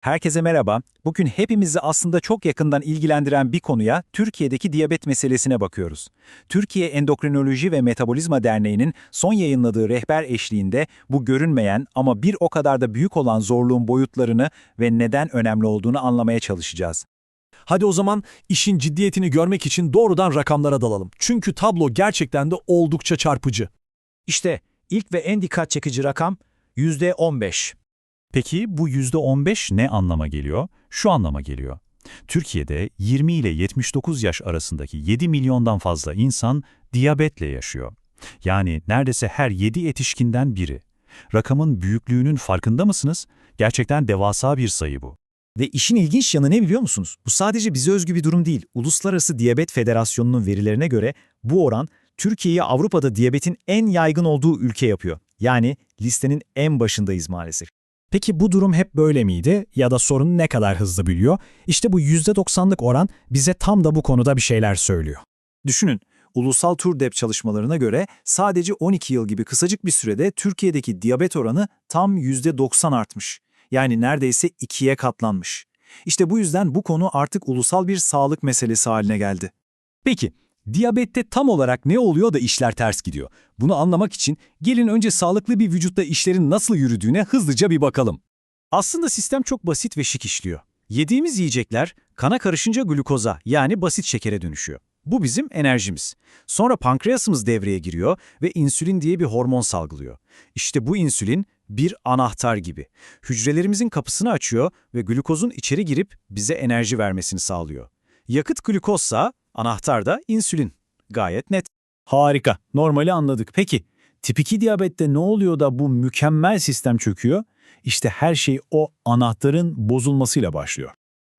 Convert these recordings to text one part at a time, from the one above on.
Herkese merhaba. Bugün hepimizi aslında çok yakından ilgilendiren bir konuya, Türkiye'deki diyabet meselesine bakıyoruz. Türkiye Endokrinoloji ve Metabolizma Derneği'nin son yayınladığı rehber eşliğinde bu görünmeyen ama bir o kadar da büyük olan zorluğun boyutlarını ve neden önemli olduğunu anlamaya çalışacağız. Hadi o zaman işin ciddiyetini görmek için doğrudan rakamlara dalalım. Çünkü tablo gerçekten de oldukça çarpıcı. İşte ilk ve en dikkat çekici rakam %15. Peki bu %15 ne anlama geliyor? Şu anlama geliyor. Türkiye'de 20 ile 79 yaş arasındaki 7 milyondan fazla insan diyabetle yaşıyor. Yani neredeyse her 7 yetişkinden biri. Rakamın büyüklüğünün farkında mısınız? Gerçekten devasa bir sayı bu. Ve işin ilginç yanı ne biliyor musunuz? Bu sadece bize özgü bir durum değil. Uluslararası Diyabet Federasyonu'nun verilerine göre bu oran Türkiye'yi Avrupa'da diyabetin en yaygın olduğu ülke yapıyor. Yani listenin en başındayız maalesef. Peki bu durum hep böyle miydi ya da sorun ne kadar hızlı büyüyor? İşte bu %90'lık oran bize tam da bu konuda bir şeyler söylüyor. Düşünün, ulusal TÜRDEP çalışmalarına göre sadece 12 yıl gibi kısacık bir sürede Türkiye'deki diyabet oranı tam %90 artmış. Yani neredeyse ikiye katlanmış. İşte bu yüzden bu konu artık ulusal bir sağlık meselesi haline geldi. Peki, diyabette tam olarak ne oluyor da işler ters gidiyor? Bunu anlamak için gelin önce sağlıklı bir vücutta işlerin nasıl yürüdüğüne hızlıca bir bakalım. Aslında sistem çok basit ve şık işliyor. Yediğimiz yiyecekler kana karışınca glukoza yani basit şekere dönüşüyor. Bu bizim enerjimiz. Sonra pankreasımız devreye giriyor ve insülin diye bir hormon salgılıyor. İşte bu insülin bir anahtar gibi. Hücrelerimizin kapısını açıyor ve glukozun içeri girip bize enerji vermesini sağlıyor. Yakıt glukozsa anahtar da insülin. Gayet net. Harika, normali anladık. Peki, tip 2 diyabette ne oluyor da bu mükemmel sistem çöküyor? İşte her şey o anahtarın bozulmasıyla başlıyor.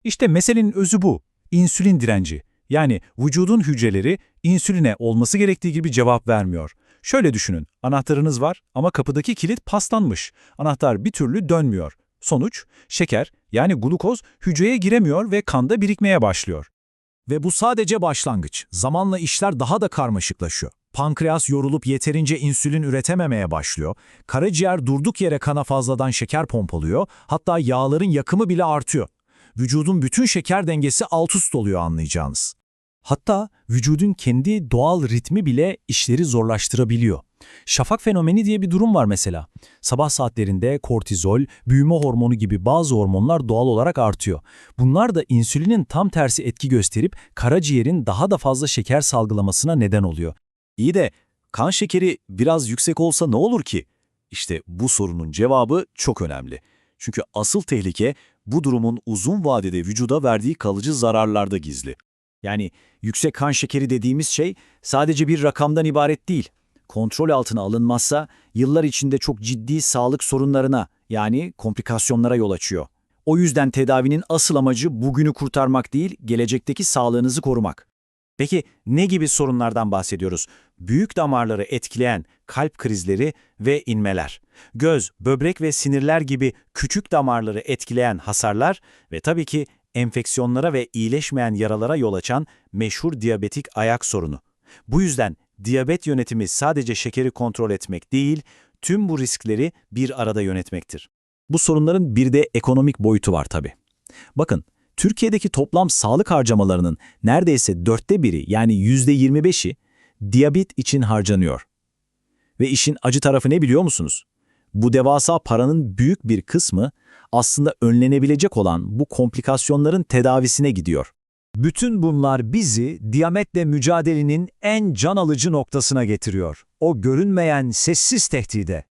İşte meselenin özü bu. İnsülin direnci. Yani vücudun hücreleri insüline olması gerektiği gibi cevap vermiyor. Şöyle düşünün, anahtarınız var ama kapıdaki kilit paslanmış. Anahtar bir türlü dönmüyor. Sonuç, şeker yani glukoz hücreye giremiyor ve kanda birikmeye başlıyor. Ve bu sadece başlangıç. Zamanla işler daha da karmaşıklaşıyor. Pankreas yorulup yeterince insülin üretememeye başlıyor. Karaciğer durduk yere kana fazladan şeker pompalıyor. Hatta yağların yakımı bile artıyor. Vücudun bütün şeker dengesi alt üst oluyor anlayacağınız. Hatta vücudun kendi doğal ritmi bile işleri zorlaştırabiliyor. Şafak fenomeni diye bir durum var mesela. Sabah saatlerinde kortizol, büyüme hormonu gibi bazı hormonlar doğal olarak artıyor. Bunlar da insülinin tam tersi etki gösterip karaciğerin daha da fazla şeker salgılamasına neden oluyor. İyi de kan şekeri biraz yüksek olsa ne olur ki? İşte bu sorunun cevabı çok önemli. Çünkü asıl tehlike bu durumun uzun vadede vücuda verdiği kalıcı zararlarda gizli. Yani yüksek kan şekeri dediğimiz şey sadece bir rakamdan ibaret değil. Kontrol altına alınmazsa yıllar içinde çok ciddi sağlık sorunlarına yani komplikasyonlara yol açıyor. O yüzden tedavinin asıl amacı bugünü kurtarmak değil, gelecekteki sağlığınızı korumak. Peki ne gibi sorunlardan bahsediyoruz? Büyük damarları etkileyen kalp krizleri ve inmeler, göz, böbrek ve sinirler gibi küçük damarları etkileyen hasarlar ve tabii ki enfeksiyonlara ve iyileşmeyen yaralara yol açan meşhur diyabetik ayak sorunu. Bu yüzden diyabet yönetimi sadece şekeri kontrol etmek değil, tüm bu riskleri bir arada yönetmektir. Bu sorunların bir de ekonomik boyutu var tabii. Bakın, Türkiye'deki toplam sağlık harcamalarının neredeyse 1/4 yani %25'i diyabet için harcanıyor. Ve işin acı tarafı ne biliyor musunuz? Bu devasa paranın büyük bir kısmı aslında önlenebilecek olan bu komplikasyonların tedavisine gidiyor. Bütün bunlar bizi diyabetle mücadelenin en can alıcı noktasına getiriyor. O görünmeyen sessiz tehdide.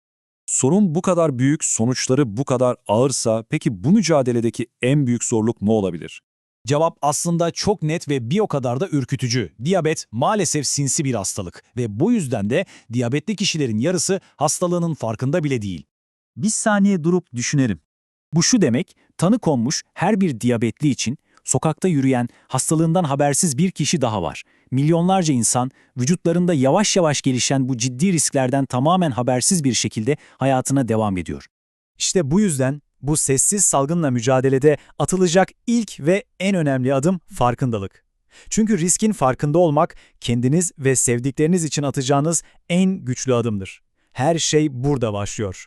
Sorun bu kadar büyük, sonuçları bu kadar ağırsa peki bu mücadeledeki en büyük zorluk ne olabilir? Cevap aslında çok net ve bir o kadar da ürkütücü. Diyabet maalesef sinsi bir hastalık ve bu yüzden de diyabetli kişilerin yarısı hastalığının farkında bile değil. Bir saniye durup düşünelim. Bu şu demek, tanı konmuş her bir diyabetli için sokakta yürüyen, hastalığından habersiz bir kişi daha var. Milyonlarca insan vücutlarında yavaş yavaş gelişen bu ciddi risklerden tamamen habersiz bir şekilde hayatına devam ediyor. İşte bu yüzden bu sessiz salgınla mücadelede atılacak ilk ve en önemli adım farkındalık. Çünkü riskin farkında olmak kendiniz ve sevdikleriniz için atacağınız en güçlü adımdır. Her şey burada başlıyor.